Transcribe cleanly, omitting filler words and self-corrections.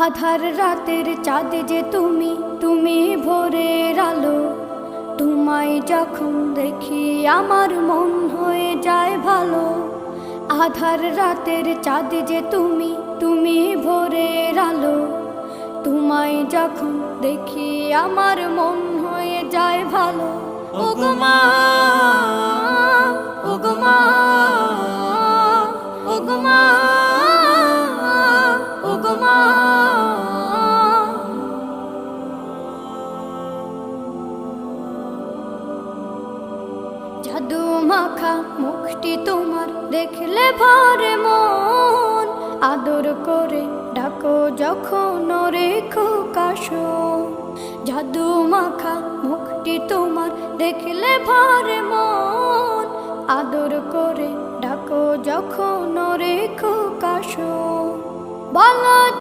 আধার রাতের চাঁদ যে তুমি, তুমি ভোরের আলো। তোমায় যখন দেখি আমার মন হয়ে যায় ভালো। আধার রাতের চাঁদ যে তুমি, তুমি ভোরের আলো। তোমায় যখন দেখি আমার মন হয়ে যায় ভালো। ওগো মা, ওগো মা, ওগো মা, ওগো মা। জাদু মাখা মুখটি তোমার দেখলে ভরে মন। আদর করে ডাকো যখন রেখো কাশন। জাদু মাখা মুখটি তোমার দেখলে ভরে মন। আদর করে ডাকো যখন রেখো কাশন। বলো